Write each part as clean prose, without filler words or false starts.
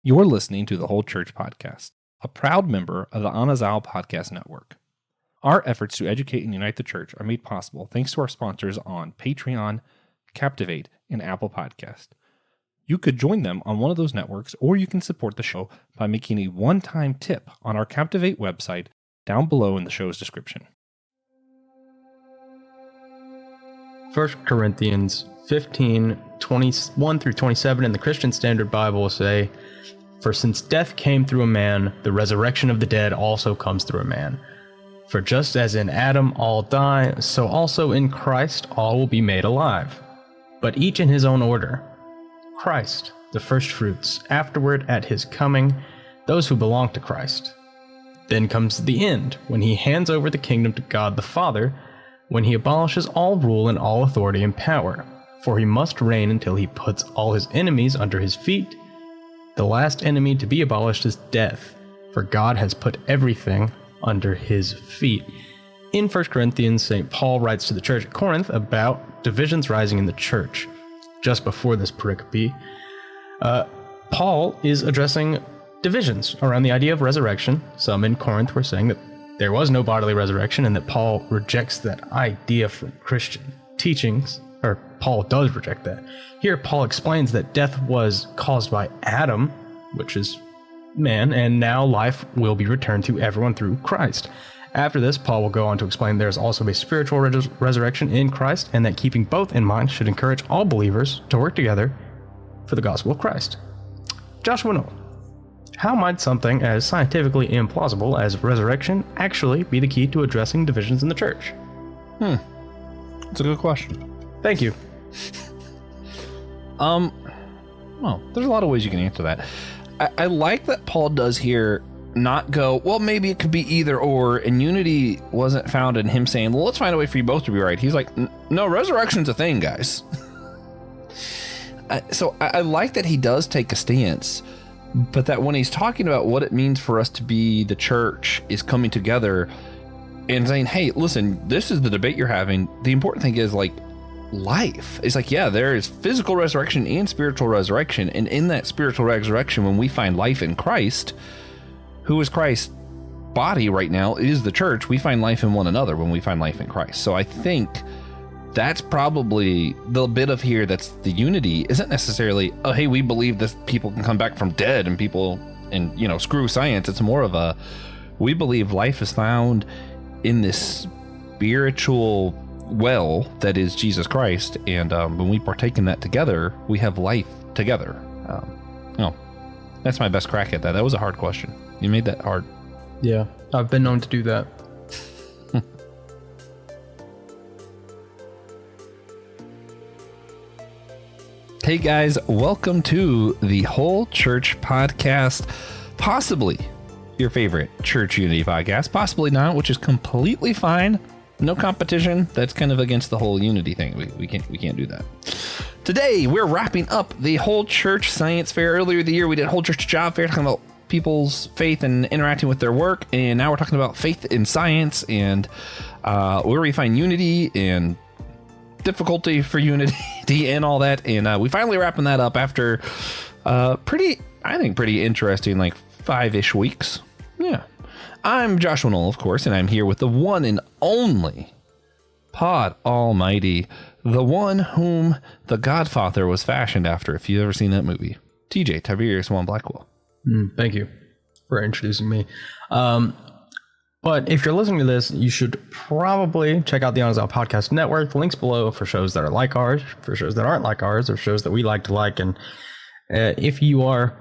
You're listening to the Whole Church Podcast, a proud member of the Anazal Podcast Network. Our efforts to educate and unite the church are made possible thanks to our sponsors on Patreon, Captivate, and Apple Podcast. You could join them on one of those networks, or you can support the show by making a one-time tip on our Captivate website down below in the show's description. 1 Corinthians 15, 21 through 27 in the Christian Standard Bible say, "For since death came through a man, the resurrection of the dead also comes through a man. For just as in Adam all die, so also in Christ all will be made alive. But each in his own order. Christ, the firstfruits, afterward at his coming, those who belong to Christ. Then comes the end, when he hands over the kingdom to God the Father, when he abolishes all rule and all authority and power. For he must reign until he puts all his enemies under his feet. The last enemy to be abolished is death, for God has put everything under his feet." In 1 Corinthians, St. Paul writes to the church at Corinth about divisions rising in the church. Just before this pericope, Paul is addressing divisions around the idea of resurrection. Some in Corinth were saying that there was no bodily resurrection and that Paul rejects that idea from Christian teachings. Or Paul does reject that. Here, Paul explains that death was caused by Adam, which is man, and now life will be returned to everyone through Christ. After this, Paul will go on to explain there's also a spiritual resurrection in Christ, and that keeping both in mind should encourage all believers to work together for the gospel of Christ. Joshua Noel, how might something as scientifically implausible as resurrection actually be the key to addressing divisions in the church? That's a good question. Thank you. Well, there's a lot of ways you can answer that. I like that Paul does here not go, well, maybe it could be either or, and unity wasn't found in him saying, well, let's find a way for you both to be right. He's like, no, resurrection's a thing, guys. So I like that he does take a stance, but that when he's talking about what it means for us to be the church is coming together and saying, hey, listen, this is the debate you're having. The important thing is like, life. It's like, yeah, there is physical resurrection and spiritual resurrection, and in that spiritual resurrection, when we find life in Christ, who is Christ's body right now is the church, we find life in one another when we find life in Christ. So I think that's probably the bit of here that's the unity isn't necessarily, oh, hey, we believe that people can come back from dead and people, and you know, screw science. It's more of a, we believe life is found in this spiritual well that is Jesus Christ, and when we partake in that together, we have life together. That's my best crack at that. That was a hard question. You made that hard. Yeah, I've been known to do that. Hey guys, welcome to the Whole Church Podcast, possibly your favorite church unity podcast, possibly not, which is completely fine. No competition. That's kind of against the whole unity thing. We can't do that. Today, we're wrapping up the Whole Church Science Fair. Earlier the year, we did Whole Church Job Fair, talking about people's faith and interacting with their work. And now we're talking about faith in science and where we find unity and difficulty for unity and all that. And we finally wrapping that up after pretty interesting, like 5-ish weeks. Yeah. I'm Joshua Noel, of course, and I'm here with the one and only Pod Almighty, the one whom the Godfather was fashioned after, if you've ever seen that movie. TJ, Tiberius Swan Blackwell. Thank you for introducing me. But if you're listening to this, you should probably check out the Anazal Podcast Network. The links below for shows that are like ours, for shows that aren't like ours, or shows that we like to like. And if you are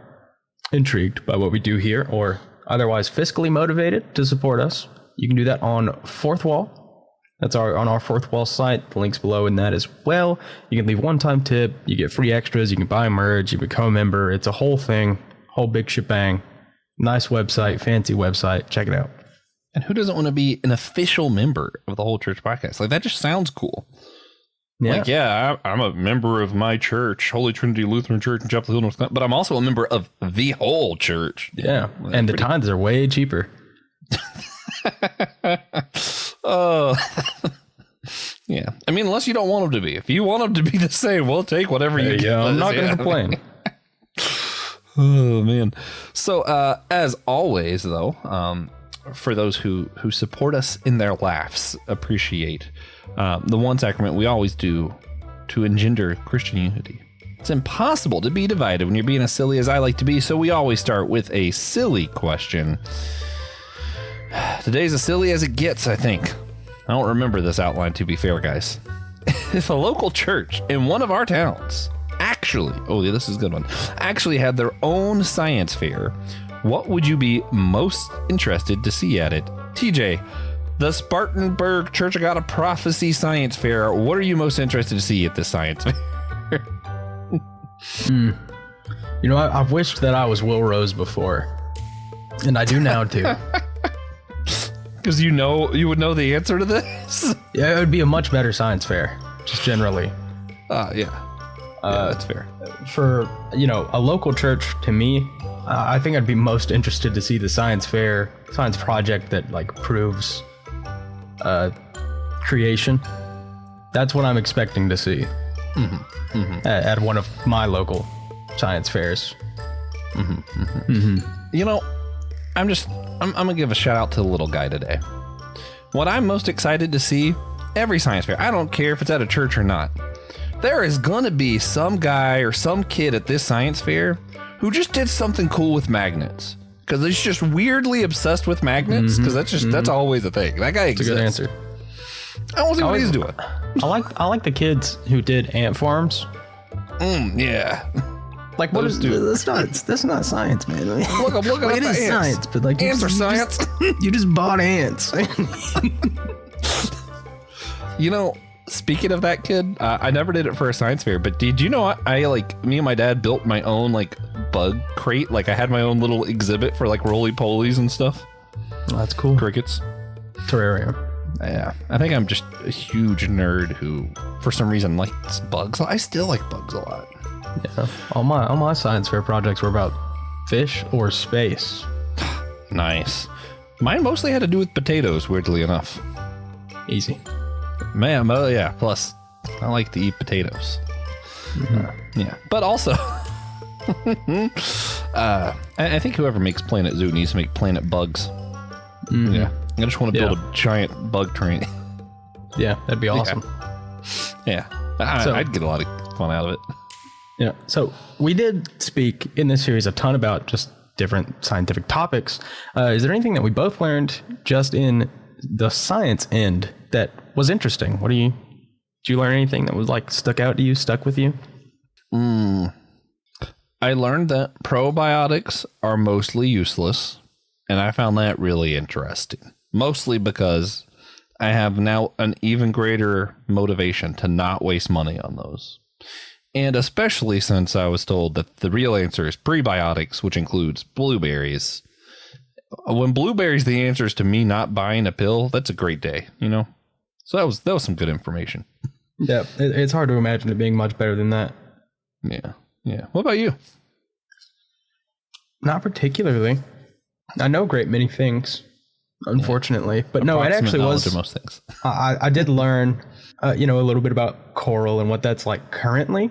intrigued by what we do here, or otherwise fiscally motivated to support us, you can do that on Fourth Wall. That's on our Fourth Wall site. The link's below in that as well. You can leave one-time tip. You get free extras. You can buy merch. You become a member. It's a whole thing, whole big shebang. Nice website, fancy website. Check it out. And who doesn't want to be an official member of the Whole Church Podcast? Like, that just sounds cool. Yeah. Like, yeah, I'm a member of my church, Holy Trinity Lutheran Church in Chapel Hill, North Carolina, but I'm also a member of the whole church. Yeah, and the tithes are way cheaper. Oh, yeah. I mean, unless you don't want them to be. If you want them to be the same, we'll take whatever you get. I'm not going to complain. Oh man. So as always though, for those who support us in their laughs, appreciate the one sacrament we always do to engender Christian unity. It's impossible to be divided when you're being as silly as I like to be, so we always start with a silly question. Today's as silly as it gets, I think. I don't remember this outline, to be fair, guys. If a local church in one of our towns this is a good one, actually had their own science fair, what would you be most interested to see at it? TJ, the Spartanburg Church of God of Prophecy Science Fair. What are you most interested to see at this science fair? You know, I've wished that I was Will Rose before, and I do now too. Because you would know the answer to this? Yeah, it would be a much better science fair, just generally. Yeah, that's fair. For, a local church, to me, I think I'd be most interested to see the science project that proves creation. That's what I'm expecting to see at one of my local science fairs. I'm gonna give a shout out to the little guy today. What I'm most excited to see, every science fair, I don't care if it's at a church or not, there is gonna be some guy or some kid at this science fair who just did something cool with magnets. Because he's just weirdly obsessed with magnets. Because that's always a thing. That guy exists. That's a good answer. I want to see what he's doing. I like the kids who did ant farms. Yeah. Like, what is that's not science, man. Look up it is ants. Science, but ants are science. You just bought ants. Speaking of that kid, I never did it for a science fair, but did you know me and my dad built my own bug crate? I had my own little exhibit for roly-polies and stuff. Oh, that's cool. Crickets. Terrarium. Yeah, I think I'm just a huge nerd who, for some reason, likes bugs. I still like bugs a lot. Yeah, all my science fair projects were about fish or space. Nice. Mine mostly had to do with potatoes, weirdly enough. Easy. Man, yeah. Plus, I like to eat potatoes. Yeah, but also, I think whoever makes Planet Zoo needs to make Planet Bugs. Yeah, I just want to build a giant bug train. Yeah, that'd be awesome. Yeah, I'd get a lot of fun out of it. Yeah, so we did speak in this series a ton about just different scientific topics. Is there anything that we both learned just in the science end that was interesting? Did you learn anything that was stuck with you? I learned that probiotics are mostly useless, and I found that really interesting. Mostly because I have now an even greater motivation to not waste money on those. And especially since I was told that the real answer is prebiotics, which includes blueberries. When blueberries the answer is to me not buying a pill, that's a great day, So that was some good information. Yeah, it's hard to imagine it being much better than that. Yeah. What about you? Not particularly. I know a great many things, unfortunately, but no, it actually was most things. I did learn, a little bit about coral and what that's like currently.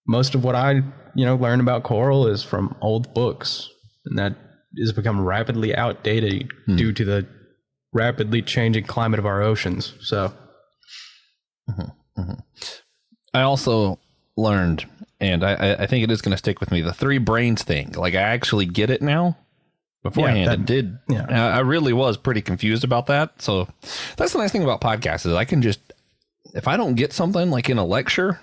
Most of what I, learn about coral is from old books, and that has become rapidly outdated due to the rapidly changing climate of our oceans. So, I also learned, and I think it is going to stick with me, the three brains thing. I actually get it now. Beforehand, it did. Yeah. I really was pretty confused about that. So that's the nice thing about podcasts is I can just, if I don't get something in a lecture,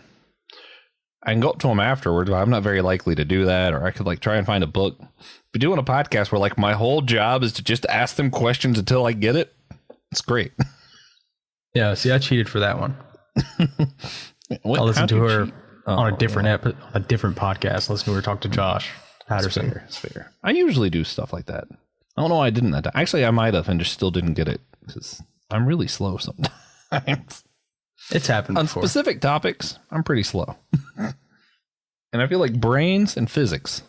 I can go up to them afterwards. I'm not very likely to do that, or I could try and find a book. But doing a podcast where my whole job is to just ask them questions until I get it, it's great. Yeah, see, I cheated for that one. I'll listen to her on a different a different podcast. Listen to her talk to Josh Patterson. It's fair. I usually do stuff like that. I don't know why I didn't that time. Actually, I might have and just still didn't get it because I'm really slow sometimes. It's happened on before. Specific topics. I'm pretty slow, and I feel like brains and physics.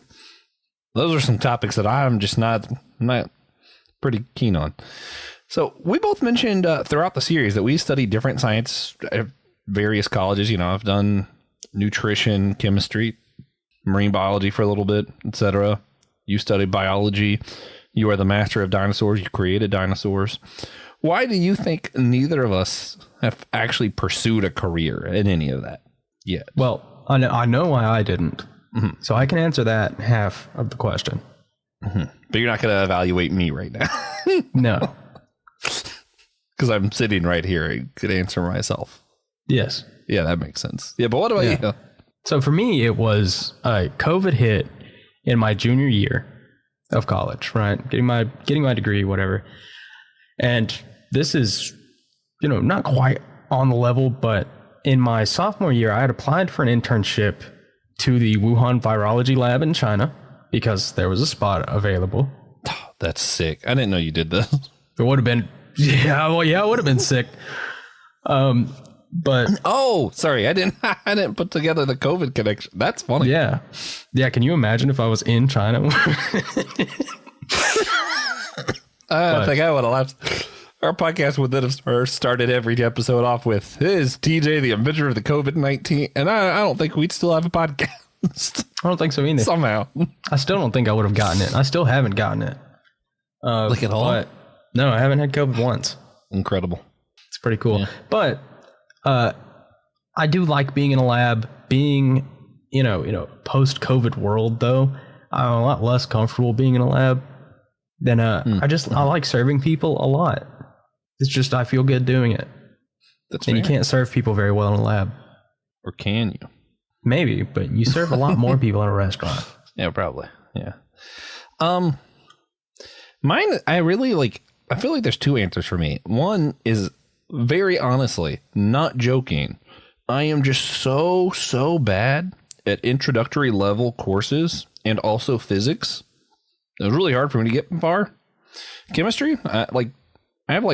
Those are some topics that I'm just not pretty keen on. So we both mentioned throughout the series that we study different science at various colleges. I've done nutrition, chemistry, marine biology for a little bit, etc. You studied biology. You are the master of dinosaurs. You created dinosaurs. Why do you think neither of us have actually pursued a career in any of that yet? Well, I know why I didn't. Mm-hmm. So I can answer that half of the question. Mm-hmm. But you're not going to evaluate me right now. No. Because I'm sitting right here. I could answer myself. Yes. Yeah, that makes sense. Yeah, but what about you? So for me, it was COVID hit in my junior year of college, right? Getting my degree, whatever. And this is, not quite on the level, but in my sophomore year, I had applied for an internship to the Wuhan virology lab in China because there was a spot available. Oh, that's sick. I didn't know you did this. It would have been, it would have been sick. But sorry, I didn't put together the COVID connection. That's funny. Yeah. Can you imagine if I was in China? I think I would have left. Our podcast would then have started every episode off with, "Is TJ the inventor of the COVID-19?" And I don't think we'd still have a podcast. I don't think so either. Somehow. I still don't think I would have gotten it. I still haven't gotten it. Like at all? But no, I haven't had COVID once. Incredible. It's pretty cool. Yeah. But I do like being in a lab, being, post-COVID world, though. I'm a lot less comfortable being in a lab than I like serving people a lot. It's just I feel good doing it. That's fair. You can't serve people very well in a lab. Or can you? Maybe, but you serve a lot more people in a restaurant. Yeah, probably. Yeah. Mine, I feel like there's two answers for me. One is, very honestly, not joking, I am just so bad at introductory level courses and also physics. It was really hard for me to get far. Chemistry, I have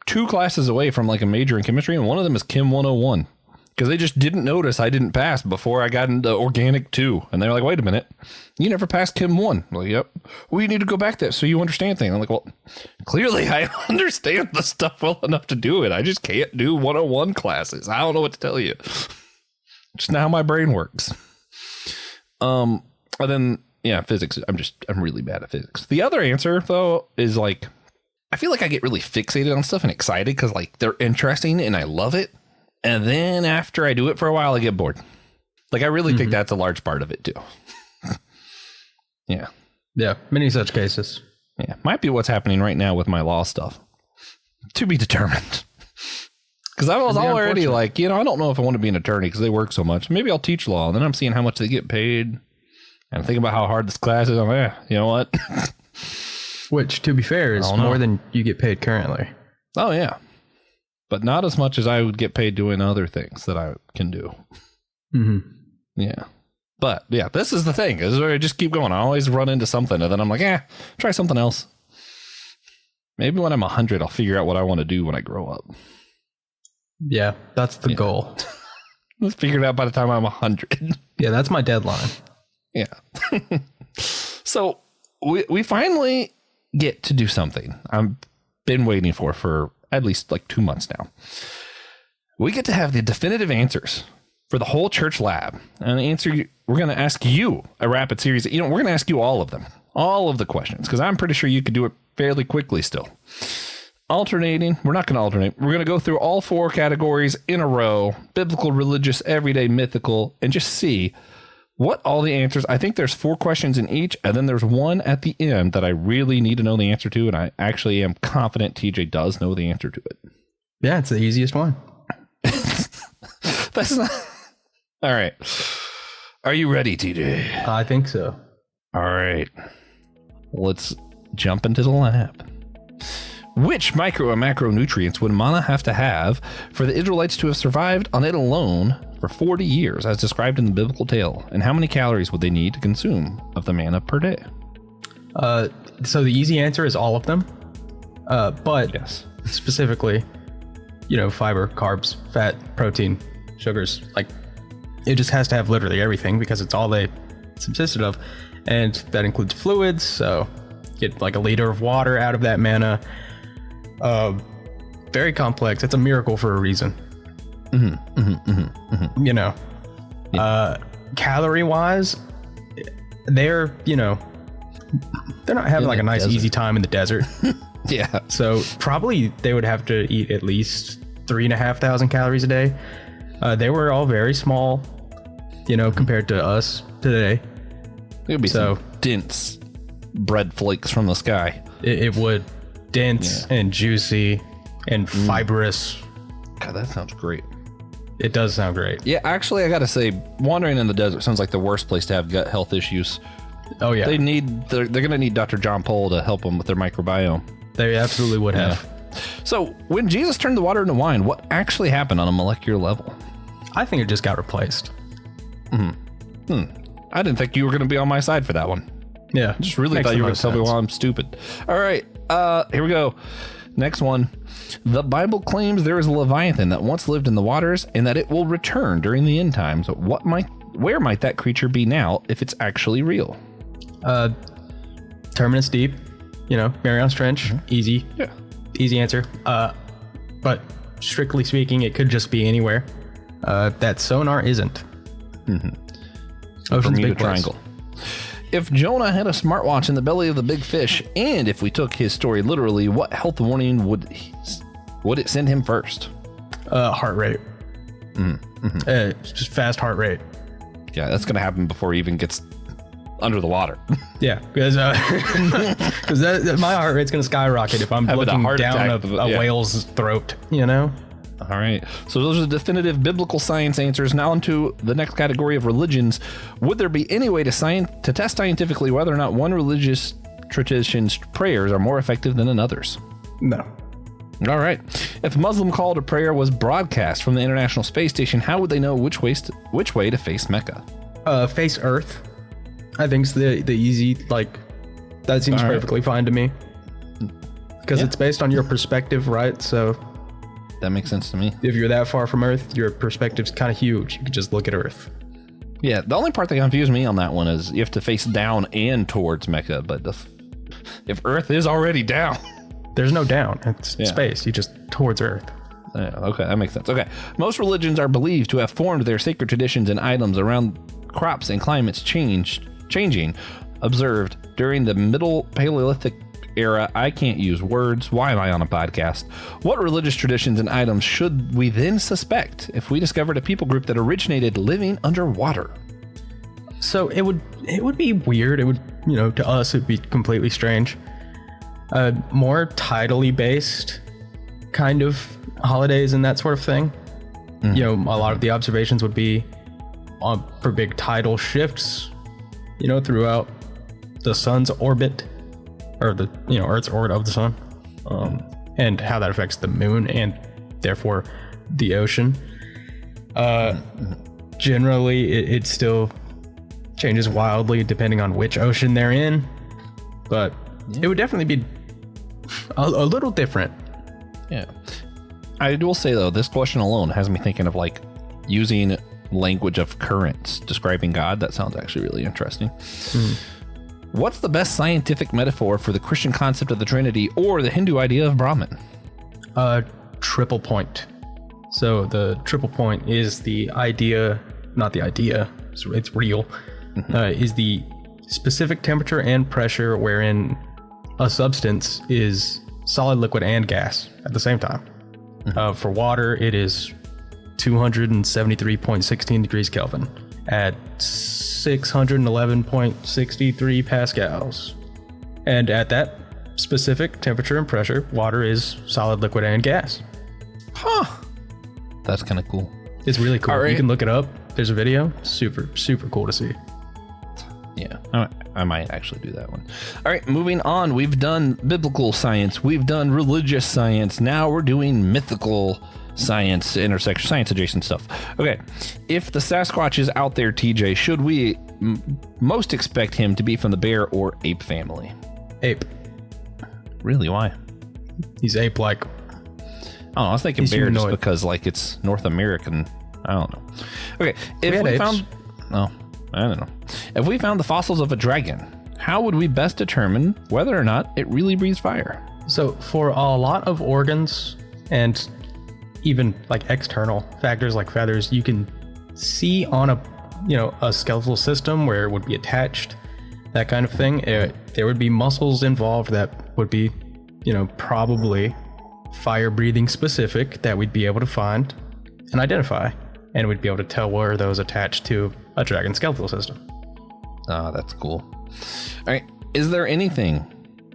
2 classes away from a major in chemistry, and one of them is Chem 101 because they just didn't notice I didn't pass before I got into organic 2, and they were like, "Wait a minute, you never passed Chem 1." I'm like, "Yep." "Well, you need to go back that so you understand things." I'm like, "Well, clearly I understand the stuff well enough to do it. I just can't do 101 classes. I don't know what to tell you. Just not how my brain works." And then physics. I'm really bad at physics. The other answer though is I feel like I get really fixated on stuff and excited because they're interesting and I love it. And then after I do it for a while, I get bored. I really think that's a large part of it too. Yeah. Yeah. Many such cases. Yeah. Might be what's happening right now with my law stuff. To be determined. Because I was already I don't know if I want to be an attorney because they work so much. Maybe I'll teach law. And then I'm seeing how much they get paid. And I'm thinking about how hard this class is. I'm like, you know what? Which, to be fair, is more than you get paid currently. Oh, yeah. But not as much as I would get paid doing other things that I can do. Mm-hmm. Yeah. But, yeah, this is the thing. Is where I just keep going. I always run into something, and then I'm like, try something else. Maybe when I'm 100, I'll figure out what I want to do when I grow up. Yeah, that's the goal. Let's figure it out by the time I'm 100. Yeah, that's my deadline. Yeah. So, we finally get to do something I've been waiting for at least 2 months now. We get to have the definitive answers for the whole church lab. And we're going to ask you a rapid series. We're going to ask you all of them, all of the questions, because I'm pretty sure you could do it fairly quickly still. Alternating. We're not going to alternate. We're going to go through all 4 categories in a row: biblical, religious, everyday, mythical, and just see what all the answers. I think there's 4 questions in each, and then there's one at the end that I really need to know the answer to, and I actually am confident TJ does know the answer to it. Yeah, it's the easiest one. That's not... All right. Are you ready, TJ? I think so. All right. Let's jump into the lab. Which micro and macronutrients would manna have to have for the Israelites to have survived on it alone for 40 years, as described in the biblical tale? And how many calories would they need to consume of the manna per day? So the easy answer is all of them. But yes, specifically, fiber, carbs, fat, protein, sugars. It just has to have literally everything because it's all they subsisted of. And that includes fluids. So get a liter of water out of that manna. Very complex. It's a miracle for a reason. Yeah. Calorie wise, they're not having like a nice, desert. easy time in the desert. Yeah. So probably they would have to eat at least 3,500 calories a day. They were all very small, compared to us today. It would be some dense bread flakes from the sky. It would. Dense and juicy and fibrous. God, that sounds great. It does sound great. Yeah, actually, I got to say, wandering in the desert sounds like the worst place to have gut health issues. Oh, yeah. They're going to need Dr. John Pohl to help them with their microbiome. They absolutely would have. So when Jesus turned the water into wine, what actually happened on a molecular level? I think it just got replaced. I didn't think you were going to be on my side for that one. Yeah. I just really thought you were going to tell me why I'm stupid. All right. Here we go. Next one. The Bible claims there is a Leviathan that once lived in the waters and that it will return during the end times. Where might that creature be now if it's actually real? Terminus Deep, Marianas Trench, easy. Yeah. Easy answer. But strictly speaking, it could just be anywhere. That sonar isn't. Ocean's Bermuda Big Triangle. If Jonah had a smartwatch in the belly of the big fish, and if we took his story literally, what health warning would it send him first? Heart rate. Just fast heart rate. Yeah, that's going to happen before he even gets under the water. Yeah, because my heart rate's going to skyrocket if I'm looking down a whale's throat, All right. So those are the definitive biblical science answers. Now into the next category of religions. Would there be any way to test scientifically whether or not one religious tradition's prayers are more effective than another's? No. All right. If Muslim call to prayer was broadcast from the International Space Station, how would they know which way to face Mecca? Face Earth. I think's the easy, that seems perfectly fine to me. Because it's based on your perspective, right? So that makes sense to me. If you're that far from Earth, your perspective's kind of huge. You could just look at Earth. Yeah, the only part that confused me on that one is you have to face down and towards Mecca, but if Earth is already down... There's no down. It's space. You just towards Earth. Okay, that makes sense. Okay. Most religions are believed to have formed their sacred traditions and items around crops and climates changing observed during the Middle Paleolithic era. I can't use words. Why am I on a podcast? What religious traditions and items should we then suspect if we discovered a people group that originated living underwater? So it would be weird. It would, to us, it'd be completely strange. More tidally based kind of holidays and that sort of thing. A lot of the observations would be for big tidal shifts, throughout the sun's orbit, or the Earth's orbit of the sun, and how that affects the moon and therefore the ocean. Generally, it still changes wildly depending on which ocean they're in, but it would definitely be a little different. Yeah. I will say, though, this question alone has me thinking of using language of currents describing God. That sounds actually really interesting. What's the best scientific metaphor for the Christian concept of the Trinity or the Hindu idea of Brahman? Triple point. So the triple point is the idea, not the idea, it's real, is the specific temperature and pressure wherein a substance is solid, liquid, and gas at the same time. For water, it is 273.16 degrees Kelvin at 611.63 pascals. And at that specific temperature and pressure, water is solid, liquid, and gas. Huh. That's kind of cool. It's really cool. Right. You can look it up. There's a video. Super, super cool to see. Yeah, I might actually do that one. All right, moving on. We've done biblical science. We've done religious science. Now we're doing mythical science, intersection, science adjacent stuff. Okay, if the Sasquatch is out there, TJ, should we most expect him to be from the bear or ape family? Ape. Really? Why? He's ape-like. I was thinking bear humanoid. Just because it's North American. I don't know. Okay, if we found... No. I don't know. If we found the fossils of a dragon, how would we best determine whether or not it really breathes fire? So for a lot of organs and even external factors like feathers, you can see on a skeletal system where it would be attached that kind of thing. There would be muscles involved that would be, probably fire breathing specific that we'd be able to find and identify, and we'd be able to tell where those attached to a dragon skeletal system. Ah, that's cool. All right. Is there anything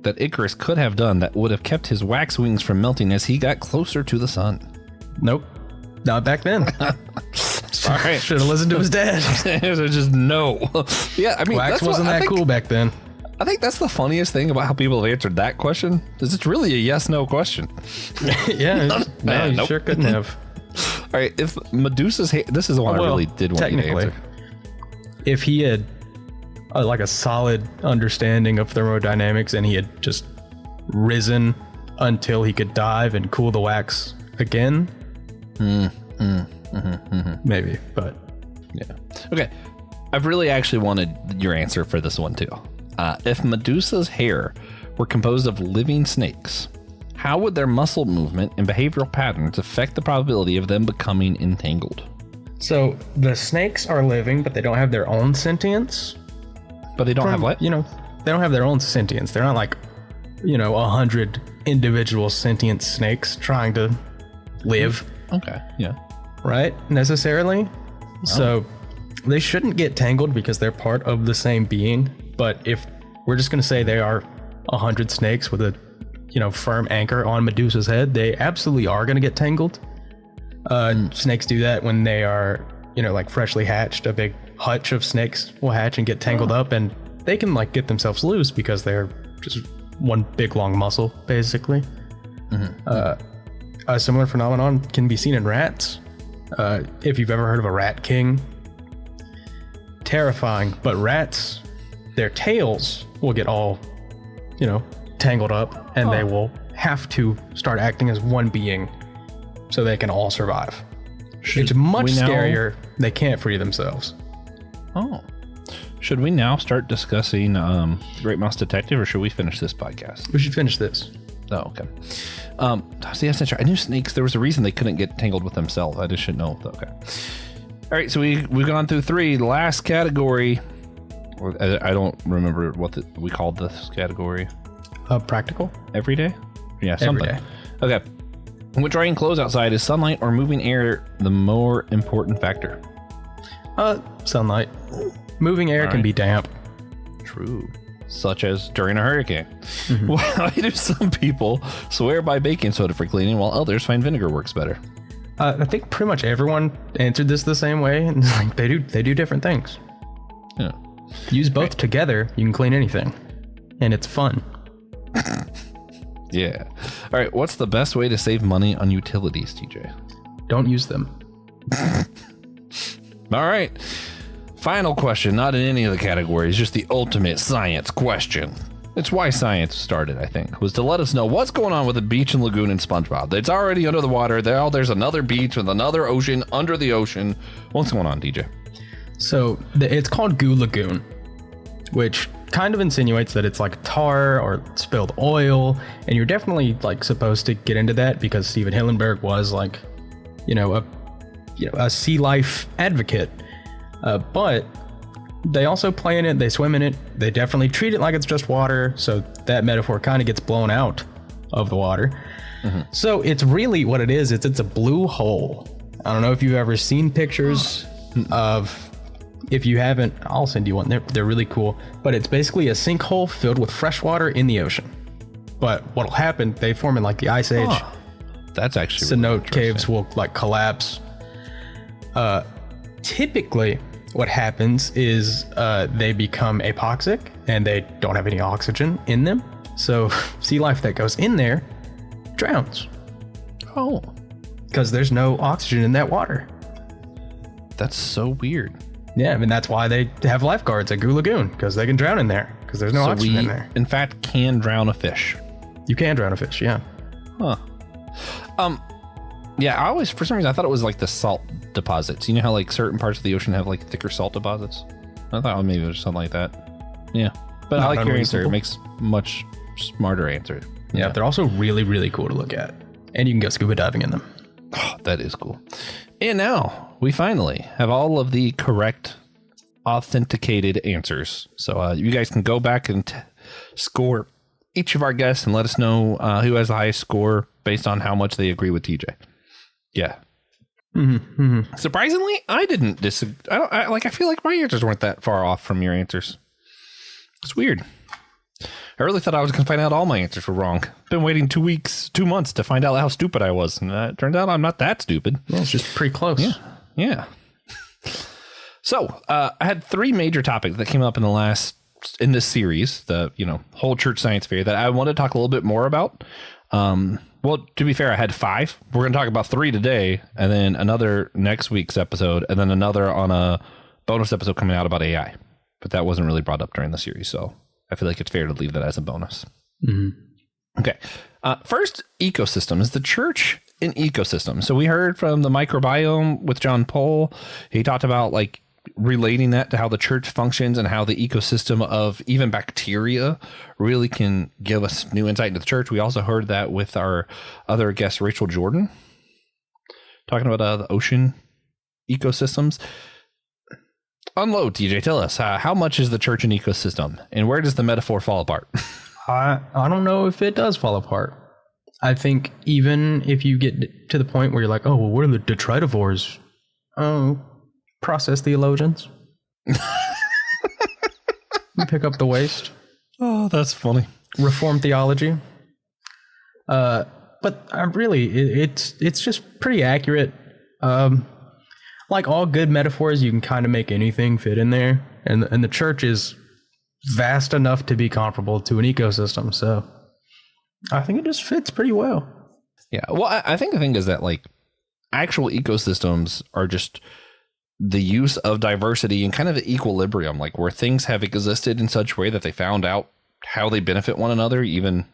that Icarus could have done that would have kept his wax wings from melting as he got closer to the sun? Nope. Not back then. All right. Should have listened to his dad. Just no. Yeah, I mean, Wax wasn't that cool back then. I think that's the funniest thing about how people have answered that question. Is it's really a yes/no question. Yeah. No, you sure couldn't have. All right. If Medusa's hair, this is the one I really did want you to answer. If he had like a solid understanding of thermodynamics and he had just risen until he could dive and cool the wax again, maybe, but yeah. Okay. I've really actually wanted your answer for this one too. If Medusa's hair were composed of living snakes, how would their muscle movement and behavioral patterns affect the probability of them becoming entangled? So the snakes are living, but they don't have their own sentience. But they don't have what? They don't have their own sentience. They're not like, 100 individual sentient snakes trying to live. Okay. Yeah. Right? Necessarily. Oh. So they shouldn't get tangled because they're part of the same being. But if we're just going to say they are 100 snakes with a, firm anchor on Medusa's head, they absolutely are going to get tangled. Snakes do that when they are, like freshly hatched. A big hutch of snakes will hatch and get tangled up, and they can like get themselves loose because they're just one big long muscle, basically. A similar phenomenon can be seen in rats. If you've ever heard of a rat king, terrifying. But rats, their tails will get all, tangled up, and they will have to start acting as one being so they can all survive. It's much scarier. They can't free themselves. Oh. Should we now start discussing Great Mouse Detective, or should we finish this podcast? We should finish this. Oh, okay. See, that's not true. I knew snakes, there was a reason they couldn't get tangled with themselves. I just should know. Okay. All right, so we've gone through 3. The last category, I don't remember what we called this category. Practical? Every day? Yeah, something. Every day. Okay. When drying clothes outside, is sunlight or moving air the more important factor? Sunlight. Moving air can be damp. True. Such as during a hurricane. Why do some people swear by baking soda for cleaning while others find vinegar works better? I think pretty much everyone answered this the same way, and like they do different things. Yeah. Use both together, you can clean anything, and it's fun. Yeah. All right. What's the best way to save money on utilities, TJ? Don't use them. All right. Final question, not in any of the categories, just the ultimate science question. It's why science started, I think, was to let us know what's going on with the beach and lagoon in SpongeBob. It's already under the water. There's another beach with another ocean under the ocean. What's going on, DJ? So it's called Goo Lagoon, which kind of insinuates that it's like tar or spilled oil, and you're definitely like supposed to get into that because Steven Hillenberg was like, a sea life advocate. But they also play in it, they swim in it, they definitely treat it like it's just water, so that metaphor kind of gets blown out of the water. So it's really what it is, it's a blue hole. I don't know if you've ever seen pictures of, if you haven't, I'll send you one, they're really cool, but it's basically a sinkhole filled with fresh water in the ocean. But what'll happen, they form in like the Ice Age. That's actually cenote caves will like collapse. Typically, what happens is they become apoxic and they don't have any oxygen in them. So sea life that goes in there drowns. Oh. Because there's no oxygen in that water. That's so weird. Yeah, I mean, that's why they have lifeguards at Goo Lagoon, because they can drown in there, because there's no oxygen in there. In fact, can drown a fish. You can drown a fish, yeah. Huh. Yeah, I always, for some reason, I thought it was like the salt deposits. You know how like certain parts of the ocean have like thicker salt deposits? I thought maybe it was something like that. Yeah. But I like your answer. It makes much smarter answer. Yeah, they're also really, really cool to look at. And you can go scuba diving in them. Oh, that is cool. And now we finally have all of the correct authenticated answers. So you guys can go back and score each of our guests and let us know who has the highest score based on how much they agree with TJ. Yeah. Surprisingly, I didn't disagree. I feel like my answers weren't that far off from your answers. It's weird. I really thought I was going to find out all my answers were wrong. Been waiting 2 months to find out how stupid I was. And it turns out I'm not that stupid. Yeah, it's just pretty close. Yeah. So I had 3 major topics that came up in this series, the whole church science fair, that I wanted to talk a little bit more about. Well, to be fair, I had 5. We're going to talk about 3 today, and then another next week's episode, and then another on a bonus episode coming out about AI. But that wasn't really brought up during the series, so I feel like it's fair to leave that as a bonus. Okay. First, ecosystem. Is the church an ecosystem? So we heard from the microbiome with John Pohl. He talked about relating that to how the church functions and how the ecosystem of even bacteria really can give us new insight into the church. We also heard that with our other guest, Rachel Jordan, talking about the ocean ecosystems. Unload, TJ. Tell us, how much is the church an ecosystem, and where does the metaphor fall apart? I don't know if it does fall apart. I think even if you get to the point where you're like, oh, well, what are the detritivores? Oh, process theologians. Pick up the waste. Oh, that's funny. Reform theology. But really, it's just pretty accurate. Like all good metaphors, you can kind of make anything fit in there, and the church is vast enough to be comparable to an ecosystem. So I think it just fits pretty well. Yeah. Well, I think the thing is that actual ecosystems are just the use of diversity and kind of the equilibrium, where things have existed in such a way that they found out how they benefit one another, even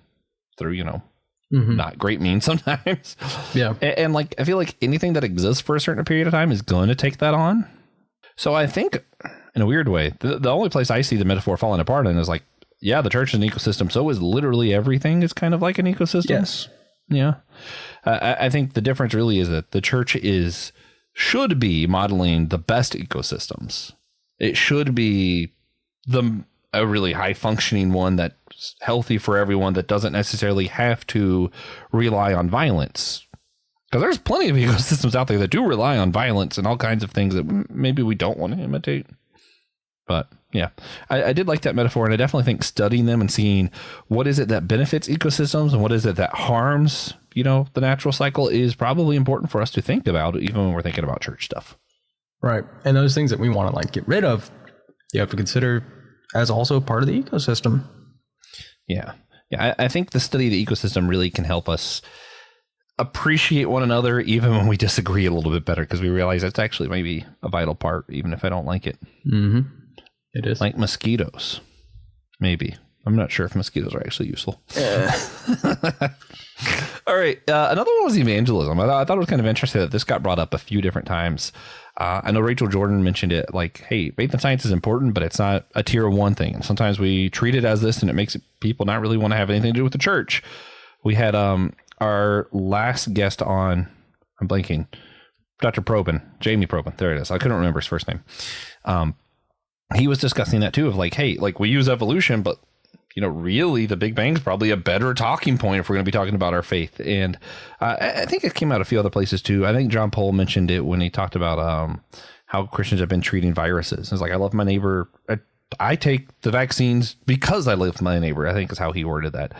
through, not great means sometimes. Yeah. And I feel like anything that exists for a certain period of time is going to take that on. So I think in a weird way, the only place I see the metaphor falling apart in is the church is an ecosystem. So is literally everything is kind of like an ecosystem. Yes. Yeah. I think the difference really is that the church should be modeling the best ecosystems. It should be a really high functioning one that's healthy for everyone, that doesn't necessarily have to rely on violence. Because there's plenty of ecosystems out there that do rely on violence and all kinds of things that maybe we don't want to imitate. But yeah, I did like that metaphor, and I definitely think studying them and seeing what is it that benefits ecosystems and what is it that harms, the natural cycle is probably important for us to think about, even when we're thinking about church stuff. Right. And those things that we want to get rid of, you have to consider as also part of the ecosystem. Yeah. Yeah. I think the study of the ecosystem really can help us appreciate one another, even when we disagree a little bit better, because we realize that's actually maybe a vital part, even if I don't like it. Mm-hmm. It is. Like mosquitoes. Maybe. I'm not sure if mosquitoes are actually useful. All right. Another one was evangelism. I thought it was kind of interesting that this got brought up a few different times. I know Rachel Jordan mentioned it, hey, faith and science is important, but it's not a tier 1 thing. And sometimes we treat it as this, and it makes people not really want to have anything to do with the church. We had our last guest on, I'm blanking, Dr. Probin, Jamie Probin. There it is. I couldn't remember his first name. He was discussing that too, of hey, we use evolution, but really the Big Bang's probably a better talking point if we're going to be talking about our faith. And I think it came out a few other places too. I think John Pohl mentioned it when he talked about how Christians have been treating viruses. It's I love my neighbor. I take the vaccines because I live with my neighbor, I think is how he worded that.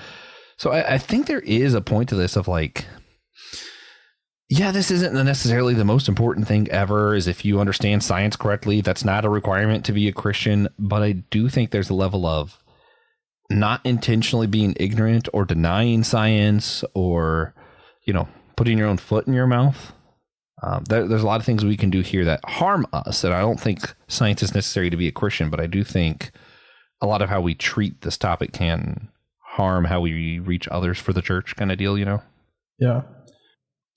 So I think there is a point to this of yeah, this isn't necessarily the most important thing ever, is if you understand science correctly. That's not a requirement to be a Christian. But I do think there's a level of not intentionally being ignorant or denying science or, putting your own foot in your mouth. There's a lot of things we can do here that harm us. And I don't think science is necessary to be a Christian, but I do think a lot of how we treat this topic can harm how we reach others for the church kind of deal, Yeah.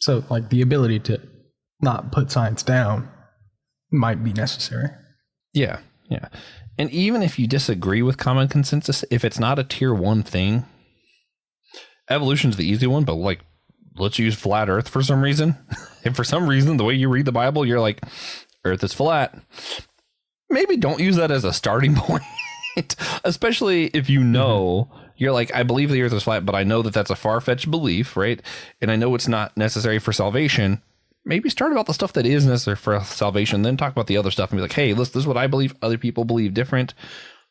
So the ability to not put science down might be necessary. Yeah. Yeah. And even if you disagree with common consensus, if it's not a tier 1 thing, evolution's the easy one, but let's use flat earth for some reason. If for some reason, the way you read the Bible, you're Earth is flat. maybe don't use that as a starting point, especially if you know you're like, I believe the earth is flat, but I know that that's a far-fetched belief, right? And I know it's not necessary for salvation. Maybe start about the stuff that is necessary for salvation, then talk about the other stuff and be like, hey, this is what I believe. Other people believe different.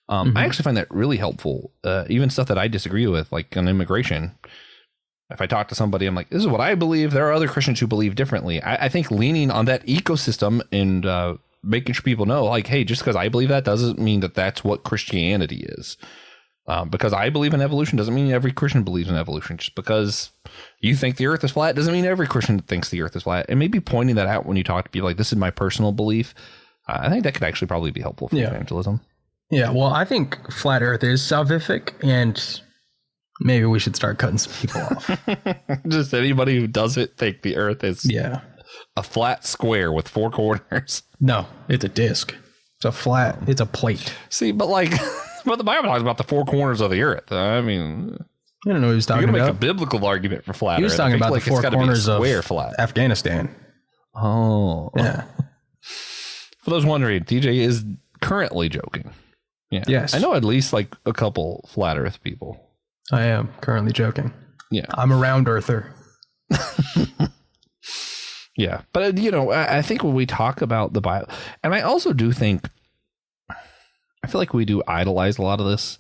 I actually find that really helpful. Even stuff that I disagree with, like on immigration. If I talk to somebody, I'm like, this is what I believe. There are other Christians who believe differently. I think leaning on that ecosystem and making sure people know, like, hey, just because I believe that doesn't mean that that's what Christianity is. Because I believe in evolution doesn't mean every Christian believes in evolution. Just because you think the earth is flat doesn't mean every Christian thinks the earth is flat. And maybe pointing that out when you talk to people, like, this is my personal belief. I think that could actually probably be helpful for evangelism. Yeah, well, I think flat earth is salvific, and maybe we should start cutting some people off. Just anybody who doesn't think the earth is a flat square with four corners. No, it's a disc. It's a flat, it's a plate. See, but like... But the Bible talks about the four corners of the earth. I mean, I don't know what he was talking about. You're going to make a biblical argument for flat earth. He was talking about the four corners of Afghanistan. Oh. Yeah. For those wondering, DJ is currently joking. Yeah. Yes. I know at least like a couple flat earth people. I am currently joking. Yeah. I'm a round earther. Yeah. But, you know, I think when we talk about the Bible, and I also do think, I feel like we do idolize a lot of this.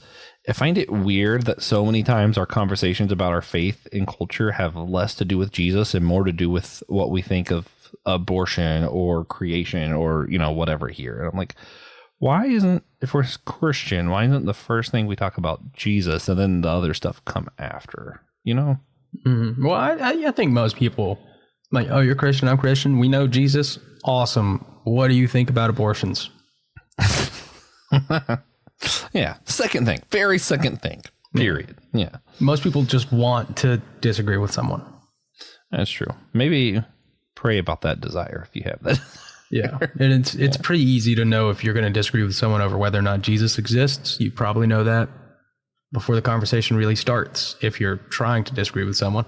I find it weird that so many times our conversations about our faith and culture have less to do with Jesus and more to do with what we think of abortion or creation or, you know, whatever here. And I'm like, why isn't, if we're Christian, why isn't the first thing we talk about Jesus and then the other stuff come after, you know? Mm-hmm. Well, I think most people like, oh, you're Christian, I'm Christian. We know Jesus. Awesome. What do you think about abortions? Yeah. Second thing. Very second thing. Period. Yeah. Most people just want to disagree with someone. That's true. Maybe pray about that desire if you have that. Yeah. And it's pretty easy to know if you're going to disagree with someone over whether or not Jesus exists. You probably know that before the conversation really starts if you're trying to disagree with someone.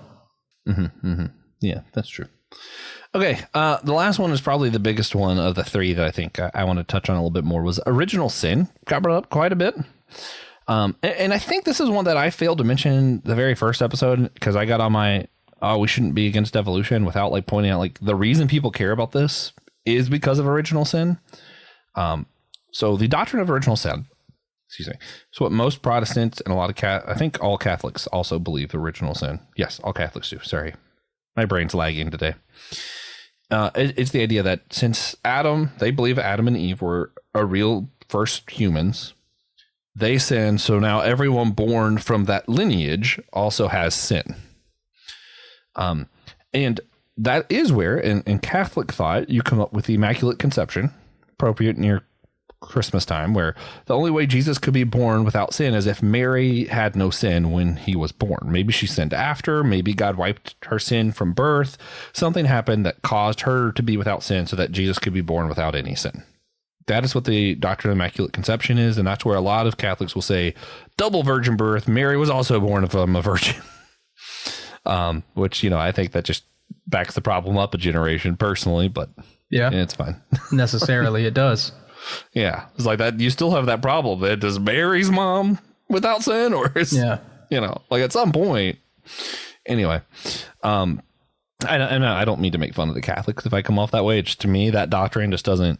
Yeah, that's true. Okay, the last one is probably the biggest one of the three that I think I want to touch on a little bit more was original sin. Got brought up quite a bit. And I think this is one that I failed to mention the very first episode because I got on my, we shouldn't be against evolution without like pointing out like the reason people care about this is because of original sin. So the doctrine of original sin, excuse me, is what most Protestants and a lot of I think all Catholics also believe original sin. Yes, all Catholics do. Sorry. My brain's lagging today. It's the idea that since they believe Adam and Eve were a real first humans, they sinned. So now everyone born from that lineage also has sin. And that is where in Catholic thought, you come up with the Immaculate Conception, appropriate near Christmas time, where the only way Jesus could be born without sin is if Mary had no sin when he was born. Maybe she sinned after, maybe God wiped her sin from birth. Something happened that caused her to be without sin so that Jesus could be born without any sin. That is what the doctrine of Immaculate Conception is, and that's where a lot of Catholics will say double virgin birth. Mary was also born from a virgin. Which, you know, I think that just backs the problem up a generation personally, but yeah, it's fine. Necessarily it does. Yeah, it's like that. You still have that problem. Does Mary's mom without sin, or is, you know, like at some point. Anyway, I don't mean to make fun of the Catholics if I come off that way. It's, to me, that doctrine just doesn't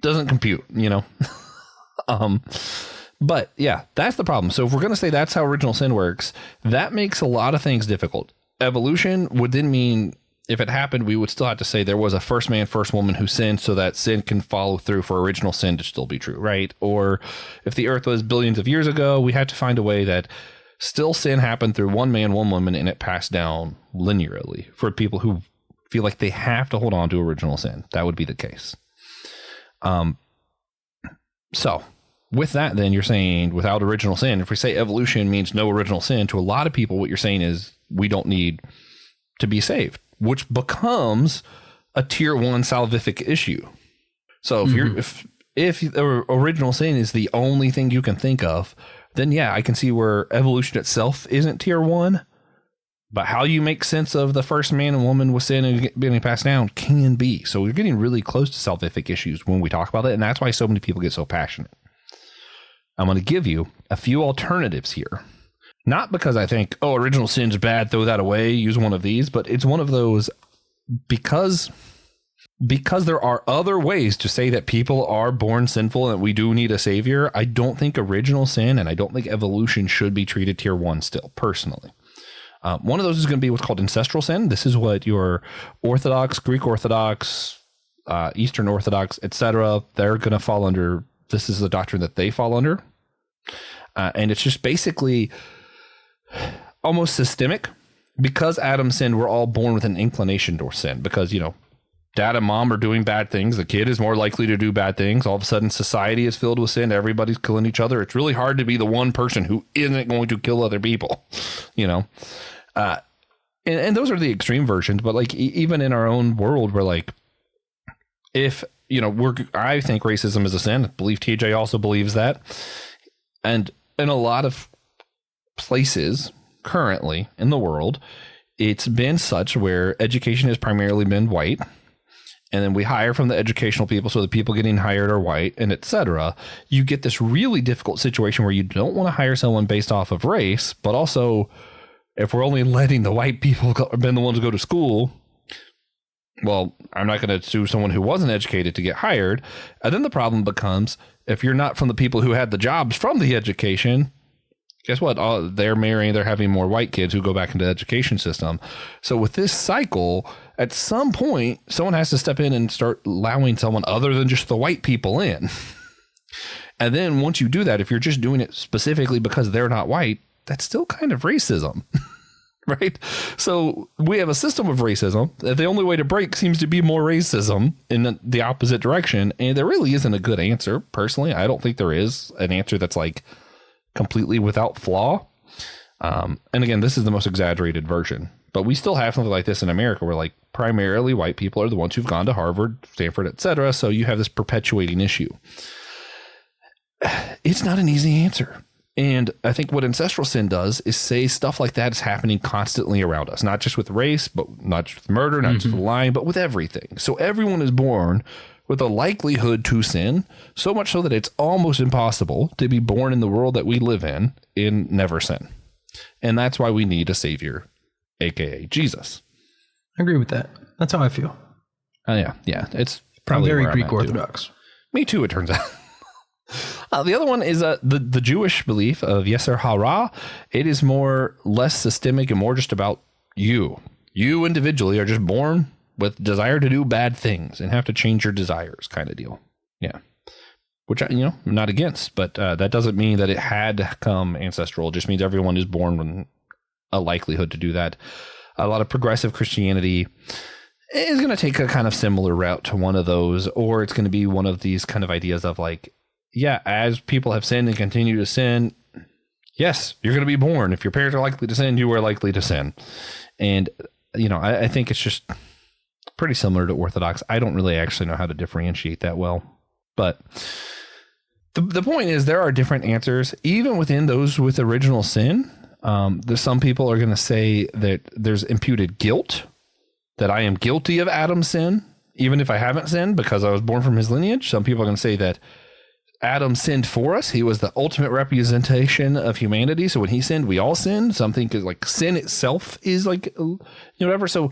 compute, you know. But yeah, that's the problem. So if we're going to say that's how original sin works, that makes a lot of things difficult. Evolution would then mean, if it happened, we would still have to say there was a first man, first woman who sinned so that sin can follow through for original sin to still be true, right? Or if the earth was billions of years ago, we had to find a way that still sin happened through one man, one woman, and it passed down linearly for people who feel like they have to hold on to original sin. That would be the case. So with that, then you're saying without original sin, if we say evolution means no original sin, to a lot of people, what you're saying is we don't need to be saved, which becomes a tier 1 salvific issue. So if the original sin is the only thing you can think of, then yeah, I can see where evolution itself isn't tier 1, But how you make sense of the first man and woman with sin and being passed down can be. So we're getting really close to salvific issues when we talk about it. And that's why so many people get so passionate. I'm going to give you a few alternatives here. Not because I think, oh, original sin's bad, throw that away, use one of these. But it's one of those because there are other ways to say that people are born sinful and that we do need a savior. I don't think original sin and I don't think evolution should be treated tier 1 still, personally. One of those is going to be what's called ancestral sin. This is what your Orthodox, Greek Orthodox, Eastern Orthodox, etc., they're going to fall under. This is the doctrine that they fall under. And it's just basically almost systemic. Because Adam sinned, we're all born with an inclination to sin. Because, dad and mom are doing bad things. The kid is more likely to do bad things. All of a sudden, society is filled with sin. Everybody's killing each other. It's really hard to be the one person who isn't going to kill other people, and those are the extreme versions. But like even in our own world, we're like, if, I think racism is a sin. I believe TJ also believes that. And in a lot of places currently in the world, it's been such where education has primarily been white. And then we hire from the educational people, so the people getting hired are white, and etc. You get this really difficult situation where you don't want to hire someone based off of race, but also if we're only letting the white people been the ones to go to school, well, I'm not going to sue someone who wasn't educated to get hired. And then the problem becomes, if you're not from the people who had the jobs from the education, guess what? They're having more white kids who go back into the education system. So with this cycle, at some point, someone has to step in and start allowing someone other than just the white people in. And then once you do that, if you're just doing it specifically because they're not white, that's still kind of racism, right? So we have a system of racism that the only way to break seems to be more racism in the opposite direction. And there really isn't a good answer. Personally, I don't think there is an answer that's like completely without flaw. And again, this is the most exaggerated version, but we still have something like this in America where like primarily white people are the ones who've gone to Harvard, Stanford, etc. So you have this perpetuating issue. It's not an easy answer. And I think what ancestral sin does is say stuff like that is happening constantly around us, not just with race, but not just with murder, not just with lying, but with everything. So everyone is born with a likelihood to sin, so much so that it's almost impossible to be born in the world that we live in never sin. And that's why we need a savior, aka Jesus. I agree with that. That's how I feel. Yeah. It's probably very Greek Orthodox. Me too, it turns out. The other one is the Jewish belief of Yeser Hara. It is less systemic and more just about you. You individually are just born with desire to do bad things and have to change your desires kind of deal. Yeah. Which, I'm not against, but that doesn't mean that it had to come ancestral. It just means everyone is born with a likelihood to do that. A lot of progressive Christianity is going to take a kind of similar route to one of those, or it's going to be one of these kind of ideas of like, yeah, as people have sinned and continue to sin, yes, you're going to be born. If your parents are likely to sin, you are likely to sin. And, I think it's just pretty similar to Orthodox. I don't really actually know how to differentiate that well. But the point is there are different answers, even within those with original sin. There's some people are going to say that there's imputed guilt, that I am guilty of Adam's sin, even if I haven't sinned because I was born from his lineage. Some people are going to say that Adam sinned for us. He was the ultimate representation of humanity. So when he sinned, we all sinned. Something is like sin itself is like, whatever. So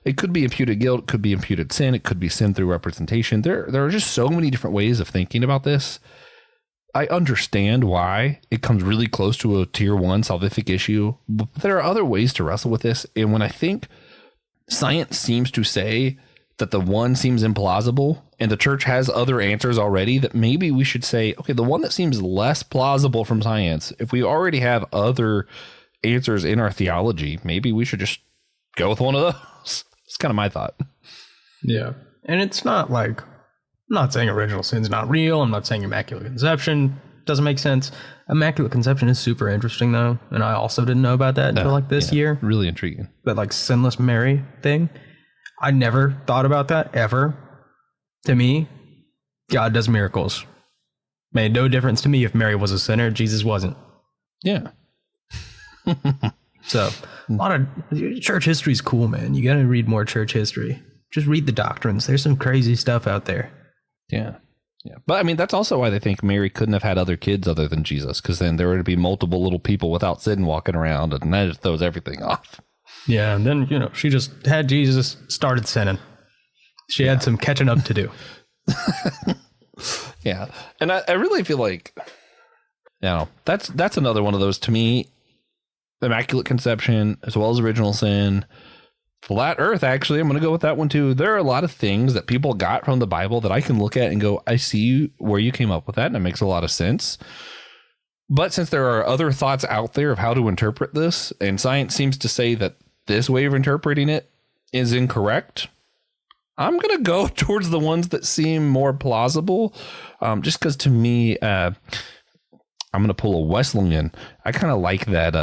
it could be imputed guilt, it could be imputed sin, it could be sin through representation. There are just so many different ways of thinking about this. I understand why it comes really close to a tier 1 salvific issue, but there are other ways to wrestle with this. And when I think science seems to say that the one seems implausible and the church has other answers already, that maybe we should say, okay, the one that seems less plausible from science, if we already have other answers in our theology, maybe we should just go with one of those. It's kind of my thought. Yeah. And it's not like, I'm not saying original sin's not real. I'm not saying immaculate conception doesn't make sense. Immaculate conception is super interesting though. And I also didn't know about that until like this year. Really intriguing. That like sinless Mary thing. I never thought about that ever. To me, God does miracles. Made no difference to me if Mary was a sinner, Jesus wasn't. Yeah. So A lot of church history is cool, man. You got to read more church history. Just read the doctrines. There's some crazy stuff out there. Yeah. Yeah. But I mean, that's also why they think Mary couldn't have had other kids other than Jesus, because then there would be multiple little people without sin walking around, and that just throws everything off. Yeah. And then, she just had Jesus, started sinning. She had some catching up to do. Yeah. And I really feel like, that's another one of those, to me, Immaculate Conception as well as original sin. Flat Earth, actually, I'm going to go with that one too. There are a lot of things that people got from the Bible that I can look at and go, I see where you came up with that, and it makes a lot of sense. But since there are other thoughts out there of how to interpret this, and science seems to say that this way of interpreting it is incorrect, I'm going to go towards the ones that seem more plausible, just because to me, I'm going to pull a Wesleyan. I kind of like that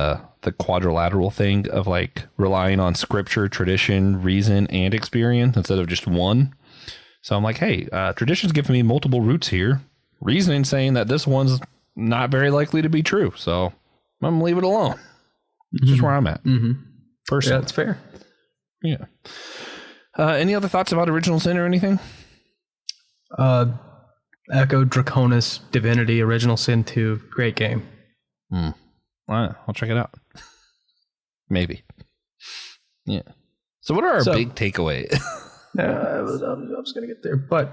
the quadrilateral thing of like relying on scripture, tradition, reason, and experience instead of just one. So I'm like, hey, tradition's giving me multiple roots here. Reasoning saying that this one's not very likely to be true. So I'm going to leave it alone. It's just where I'm at. Personally. Yeah, that's fair. Yeah. Any other thoughts about original sin or anything? Echo Draconis Divinity Original Sin 2. Great game. All right, I'll check it out. Maybe. Yeah. So what are our big takeaways? I was going to get there. But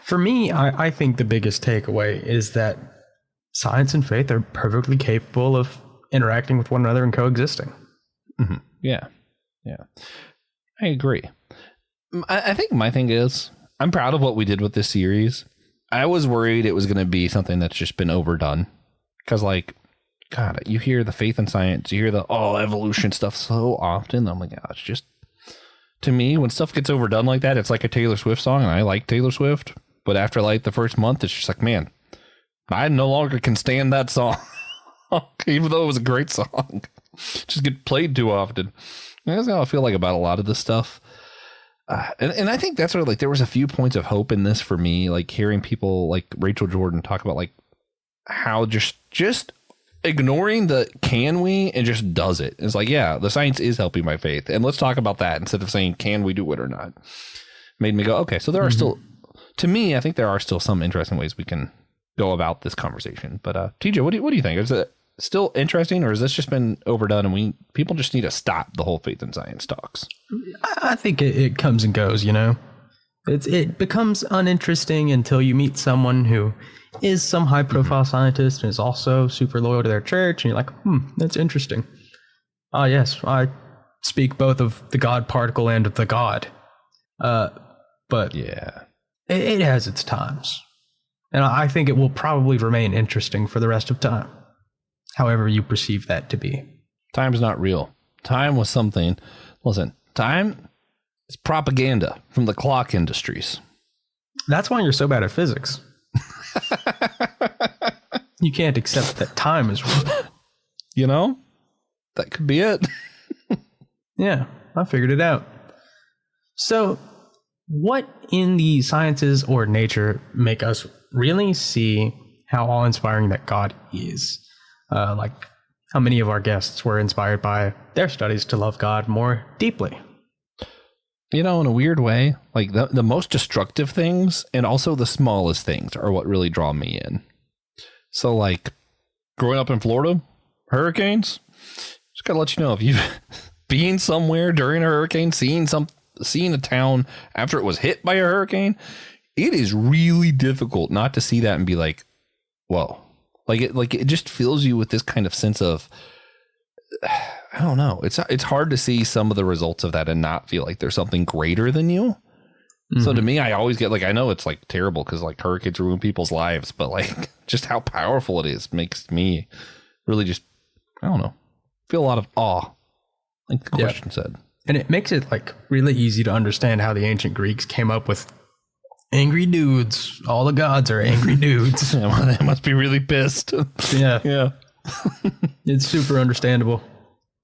for me, I think the biggest takeaway is that science and faith are perfectly capable of interacting with one another and coexisting. Yeah. Yeah. I agree. I think my thing is, I'm proud of what we did with this series. I was worried it was going to be something that's just been overdone. Because, like, God, you hear the faith and science, you hear the, evolution stuff so often. I'm like, it's just, to me, when stuff gets overdone like that, it's like a Taylor Swift song, and I like Taylor Swift. But after, like, the first month, it's just like, man, I no longer can stand that song. Even though it was a great song. Just get played too often. That's how I feel like about a lot of this stuff. And I think that's where, like, there was a few points of hope in this for me, like hearing people like Rachel Jordan talk about like how just ignoring the can we and just does it. It's like, yeah, the science is helping my faith, and let's talk about that instead of saying can we do it or not. Made me go, okay, so there are still, to me, I think there are still some interesting ways we can go about this conversation. But TJ, what do you think? Is it still interesting, or has this just been overdone and people just need to stop the whole faith and science talks? I think it comes and goes, it becomes uninteresting until you meet someone who is some high profile scientist and is also super loyal to their church, and you're like, that's interesting. Yes, I speak both of the God particle and of the God. But yeah, it has its times, and I think it will probably remain interesting for the rest of time. However you perceive that to be. Time's not real. Time was something. Listen, time is propaganda from the clock industries. That's why you're so bad at physics. You can't accept that time is real. That could be it. Yeah, I figured it out. So, what in the sciences or nature make us really see how awe-inspiring that God is? Like how many of our guests were inspired by their studies to love God more deeply. In a weird way, like the most destructive things and also the smallest things are what really draw me in. So like growing up in Florida, hurricanes, just gotta let you know, if you being somewhere during a hurricane, seeing a town after it was hit by a hurricane, it is really difficult not to see that and be like, whoa. It just fills you with this kind of sense of, I don't know. It's hard to see some of the results of that and not feel like there's something greater than you. So to me, I always get I know it's like terrible because like hurricanes ruin people's lives, but like just how powerful it is makes me really just, I don't know, feel a lot of awe, like the question said. And it makes it like really easy to understand how the ancient Greeks came up with angry dudes. All the gods are angry dudes. They must be really pissed. Yeah. It's super understandable.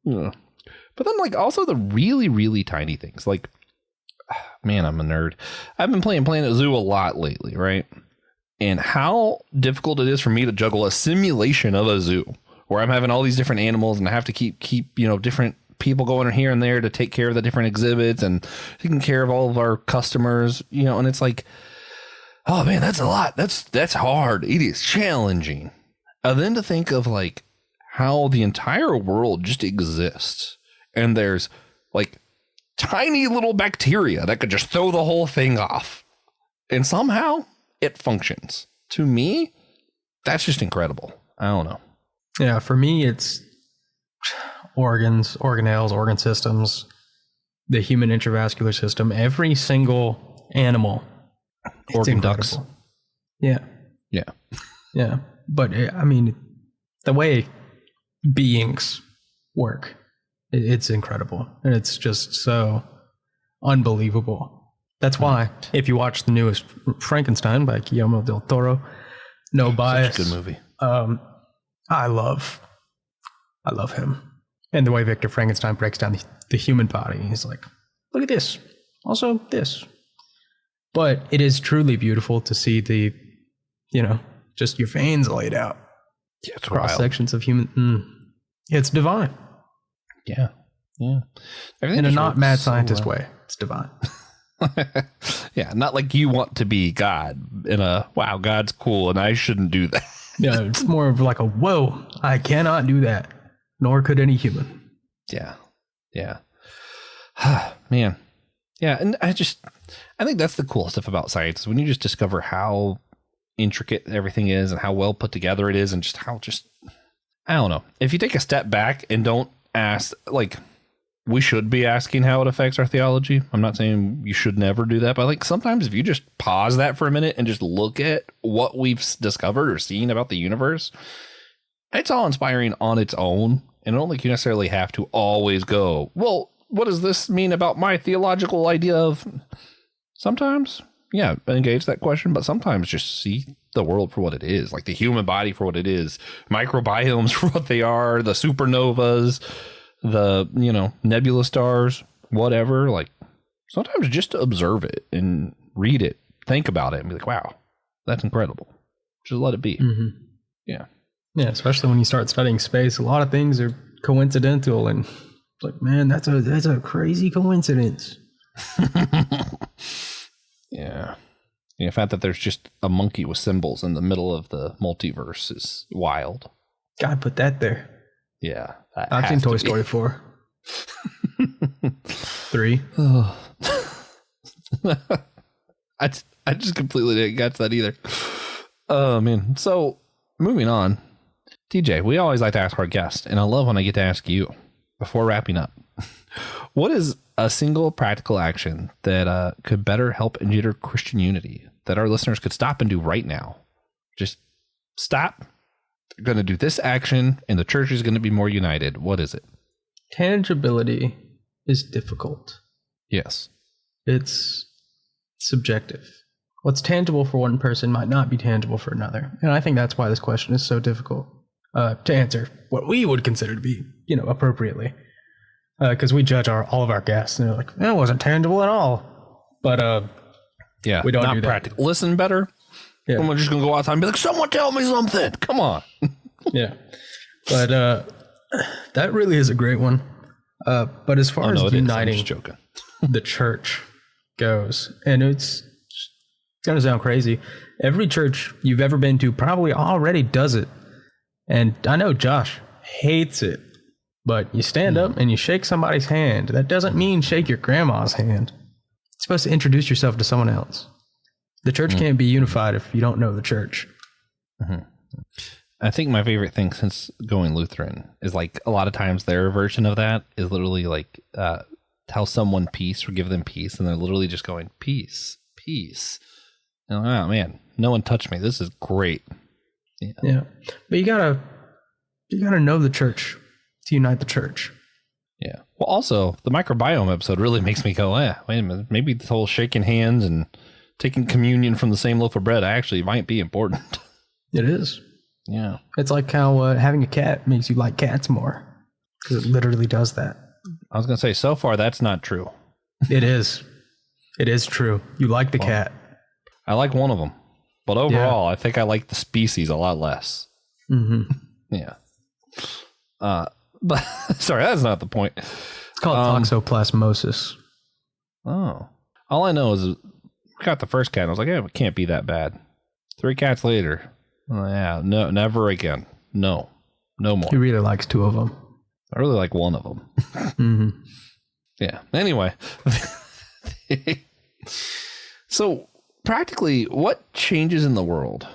Yeah. But then like also the really, really tiny things. Like, man, I'm a nerd. I've been playing Planet Zoo a lot lately, right? And how difficult it is for me to juggle a simulation of a zoo where I'm having all these different animals and I have to keep different people going here and there to take care of the different exhibits and taking care of all of our customers, and it's like, oh man, that's a lot. That's hard. It is challenging. And then to think of like how the entire world just exists and there's like tiny little bacteria that could just throw the whole thing off and somehow it functions. To me, that's just incredible. I don't know. Yeah, for me, it's organs, organelles, organ systems, the human intravascular system, every single animal. Organ ducts. Yeah. Yeah. Yeah. But I mean, the way beings work, it's incredible. And it's just so unbelievable. That's why, if you watch the newest Frankenstein by Guillermo del Toro, no bias. Such a good movie. I love him. And the way Victor Frankenstein breaks down the human body. He's like, look at this. Also this. But it is truly beautiful to see the, just your veins laid out. Yeah, it's cross wild. Sections of human. It's divine. Yeah. Yeah. In a not mad scientist way. It's divine. Yeah. Not like you want to be God in a, wow, God's cool and I shouldn't do that. Yeah. It's more of like a, whoa, I cannot do that. Nor could any human. Yeah. Yeah. Man. Yeah. And I think that's the cool stuff about science is when you just discover how intricate everything is and how well put together it is and just how I don't know. If you take a step back and don't ask, like, we should be asking how it affects our theology. I'm not saying you should never do that, but like sometimes if you just pause that for a minute and just look at what we've discovered or seen about the universe, it's all inspiring on its own. And I don't think you necessarily have to always go, well, what does this mean about my theological idea of? Sometimes, yeah, engage that question, but sometimes just see the world for what it is, like the human body for what it is, microbiomes for what they are, the supernovas, the, nebula stars, whatever. Like sometimes just to observe it and read it, think about it and be like, wow, that's incredible. Just let it be. Mm-hmm. Yeah. Yeah, especially when you start studying space, a lot of things are coincidental and like, man, that's a crazy coincidence. Yeah. The fact that there's just a monkey with symbols in the middle of the multiverse is wild. God put that there. Yeah. I've seen Toy Story 4. 3. Oh. I just completely didn't get that either. Oh, man. So, moving on. TJ, we always like to ask our guests, and I love when I get to ask you before wrapping up. What is a single practical action that could better help engender Christian unity that our listeners could stop and do right now? Just stop. They're going to do this action, and the church is going to be more united. What is it? Tangibility is difficult. Yes. It's subjective. What's tangible for one person might not be tangible for another. And I think that's why this question is so difficult to answer what we would consider to be, appropriately. Because we judge all of our guests and they're like, that wasn't tangible at all. But yeah, we don't not do that. Practical. Listen better. Yeah. I'm just going to go outside and be like, someone tell me something. Come on. Yeah. But that really is a great one. But as far as uniting the church goes, and it's going to sound crazy, every church you've ever been to probably already does it. And I know Josh hates it, but you stand up and you shake somebody's hand. That doesn't mean shake your grandma's hand. It's supposed to introduce yourself to someone else. The church can't be unified if you don't know the church. Mm-hmm. I think my favorite thing since going Lutheran is like a lot of times their version of that is literally like tell someone peace or give them peace. And they're literally just going, peace, peace. And oh man, no one touched me. This is great. Yeah. But you gotta know the church to unite the church. Yeah. Well, also the microbiome episode really makes me go, wait a minute, maybe this whole shaking hands and taking communion from the same loaf of bread actually might be important. It is. Yeah. It's like how having a cat makes you like cats more. Because it literally does that. I was going to say, so far, that's not true. It is. It is true. You like the cat. I like one of them. But overall, I think I like the species a lot less. Mm-hmm. Yeah. But sorry, that's not the point. It's called toxoplasmosis. Oh, all I know is I got the first cat and I was like, yeah, it can't be that bad. 3 cats later. Yeah, no, never again. No more. He really likes 2 of them. I really like one of them. Mm-hmm. Yeah. Anyway. So practically, what changes in the world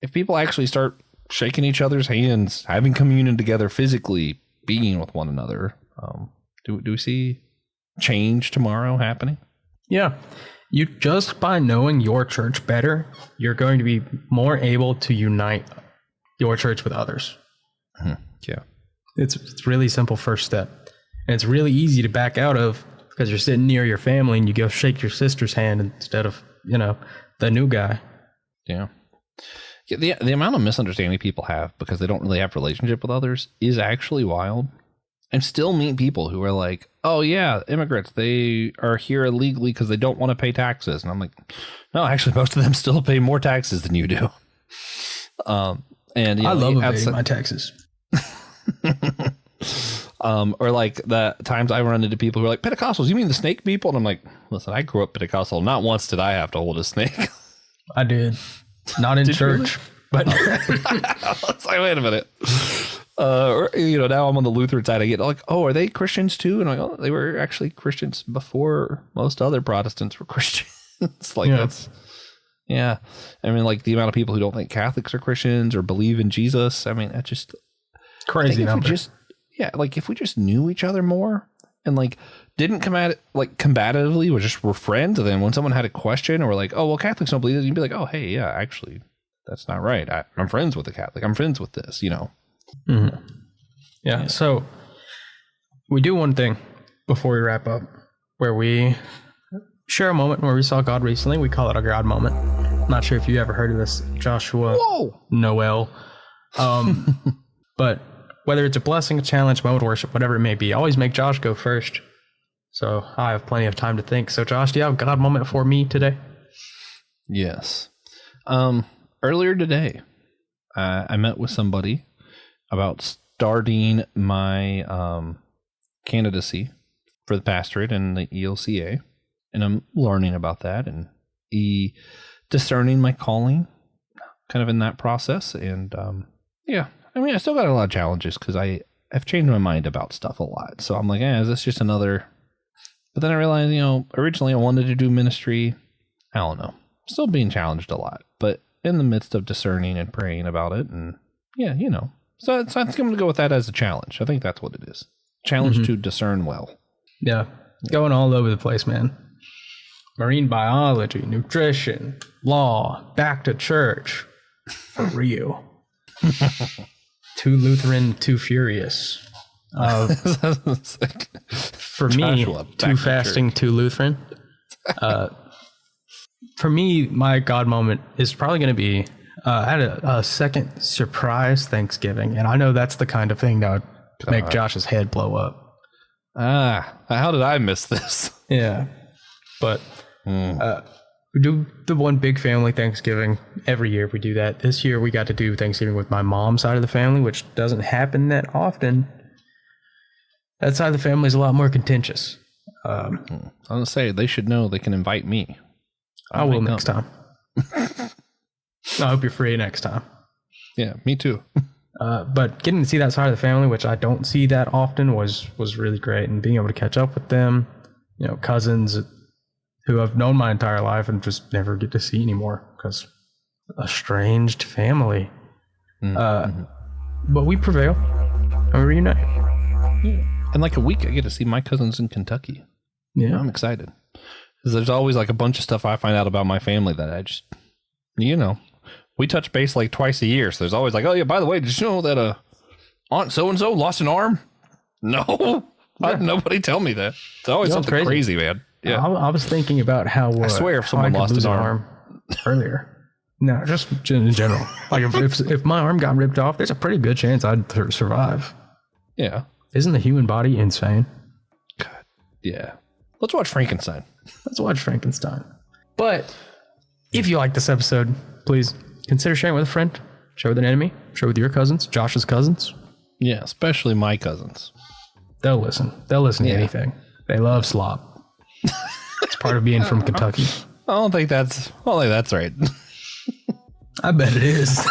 if people actually start shaking each other's hands, having communion together physically, being with one another? Do we see change tomorrow happening? Yeah. You just by knowing your church better, you're going to be more able to unite your church with others. Yeah. It's really simple first step. And it's really easy to back out of because you're sitting near your family and you go shake your sister's hand instead of, the new guy. Yeah. The amount of misunderstanding people have because they don't really have relationship with others is actually wild. I still meet people who are like, oh yeah, immigrants, they are here illegally because they don't want to pay taxes. And I'm like, no, actually most of them still pay more taxes than you do. And I love evading my taxes. Or like the times I run into people who are like, Pentecostals, you mean the snake people? And I'm like, listen, I grew up Pentecostal. Not once did I have to hold a snake. I did. Not in church, but I was like, wait a minute. Now I'm on the Lutheran side. I get like, oh, are they Christians too? And I'm like, oh, they were actually Christians before most other Protestants were Christians. Like that's, yeah. I mean, like the amount of people who don't think Catholics are Christians or believe in Jesus. I mean, that's just crazy number. If we just knew each other more and like didn't come at it like combatively, we're friends. And then when someone had a question or like, oh, well, Catholics don't believe this, you'd be like, oh, hey, yeah, actually, that's not right. I'm friends with the Catholic. I'm friends with this, Mm-hmm. Yeah. So we do one thing before we wrap up where we share a moment where we saw God recently. We call it a God moment. I'm not sure if you ever heard of this, Joshua. Whoa. Noel. But whether it's a blessing, a challenge, moment of worship, whatever it may be, always make Josh go first. So I have plenty of time to think. So Josh, do you have a God moment for me today? Yes. Earlier today, I met with somebody about starting my candidacy for the pastorate in the ELCA. And I'm learning about that and discerning my calling kind of in that process. And yeah, I mean, I still got a lot of challenges because I've changed my mind about stuff a lot. So I'm like, is this just another? But then I realized, originally I wanted to do ministry. I don't know. Still being challenged a lot, but in the midst of discerning and praying about it. And yeah, so I'm going to go with that as a challenge. I think that's what it is. Challenge to discern well. Yeah. Going all over the place, man. Marine biology, nutrition, law, back to church. For real. Too Lutheran, too furious. For me, too fasting, too Lutheran. For me, my God moment is probably going to be I had a second surprise Thanksgiving, and I know that's the kind of thing that would make Josh's head blow up. How did I miss this? Yeah, but we do the one big family Thanksgiving every year. We do that. This year we got to do Thanksgiving with my mom's side of the family, which doesn't happen that often. That side of the family is a lot more contentious. I'm gonna say they should know they can invite me. I will next time. I hope you're free next time. Yeah, me too. But getting to see that side of the family, which I don't see that often, was really great. And being able to catch up with them, cousins who I've known my entire life and just never get to see anymore because estranged family. But we prevail and we reunite. Yeah. In like a week, I get to see my cousins in Kentucky. Yeah, I'm excited. Because there's always like a bunch of stuff I find out about my family that I just, we touch base like twice a year. So there's always like, oh yeah, by the way, did you know that Aunt so-and-so lost an arm? No, nobody tell me that. It's always something crazy, man. Yeah, I was thinking about how I swear if someone lost an arm earlier. No, just in general. Like if my arm got ripped off, there's a pretty good chance I'd survive. Yeah. Isn't the human body insane? God, yeah. Let's watch Frankenstein. But if you like this episode, please consider sharing with a friend, share with an enemy, share with your cousins, Josh's cousins. Yeah, especially my cousins. They'll listen. They'll listen to anything. They love slop. It's part of being from Kentucky. I don't think that's right. I bet it is.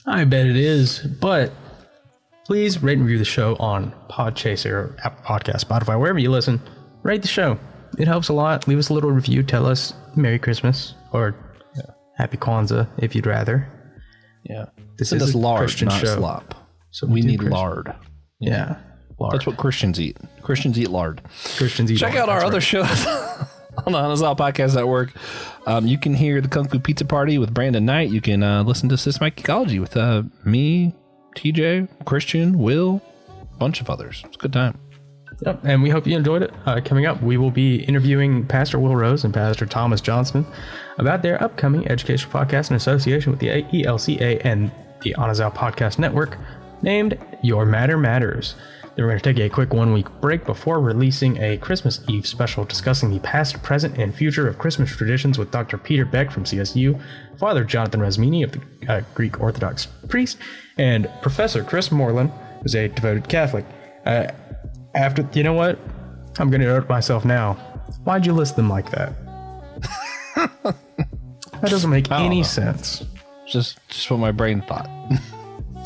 I bet it is. But please rate and review the show on Podchaser, Apple Podcast, Spotify, wherever you listen. Rate the show. It helps a lot. Leave us a little review. Tell us Merry Christmas or Happy Kwanzaa if you'd rather. Yeah. This Send is us a lard, Christian not show. slop. So we need Christian. lard. Yeah. Lard. That's what Christians eat. Christians eat lard. Christians eat Check lard. out our That's other right. shows on the Unresolved Podcast Network. You can hear the Kung Fu Pizza Party with Brandon Knight. You can listen to Systematic Ecology with me, TJ, Christian, Will, a bunch of others. It's a good time. Yep, and we hope you enjoyed it. Coming up, we will be interviewing Pastor Will Rose and Pastor Thomas Johnson about their upcoming educational podcast in association with the ELCA and the Anazao Podcast Network, named Your Matter Matters. Then we're going to take a quick 1-week break before releasing a Christmas Eve special discussing the past, present, and future of Christmas traditions with Dr. Peter Beck from CSU, Father Jonathan Razmini of the Greek Orthodox priest, and Professor Chris Moreland, who's a devoted Catholic. You know what? I'm going to interrupt myself now. Why'd you list them like that? That doesn't make any sense. Just what my brain thought.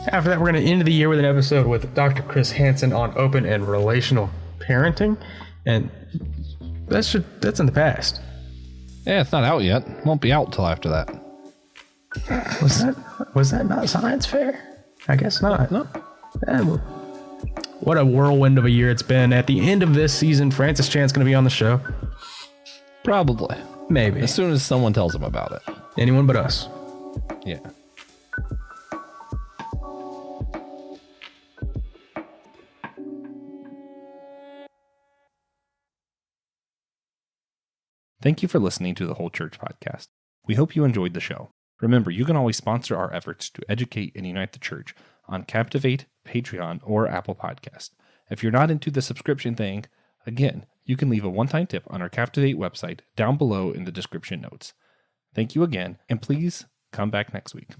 After that, we're going to end the year with an episode with Dr. Chris Hansen on open and relational parenting. And that's in the past. Yeah, it's not out yet. Won't be out till after that. Was that not science fair? I guess not. No. What a whirlwind of a year it's been. At the end of this season, Francis Chan's going to be on the show. Probably. Maybe. As soon as someone tells him about it. Anyone but us. Yeah. Thank you for listening to the Whole Church Podcast. We hope you enjoyed the show. Remember, you can always sponsor our efforts to educate and unite the church on Captivate, Patreon, or Apple Podcast. If you're not into the subscription thing, again, you can leave a one-time tip on our Captivate website down below in the description notes. Thank you again, and please come back next week.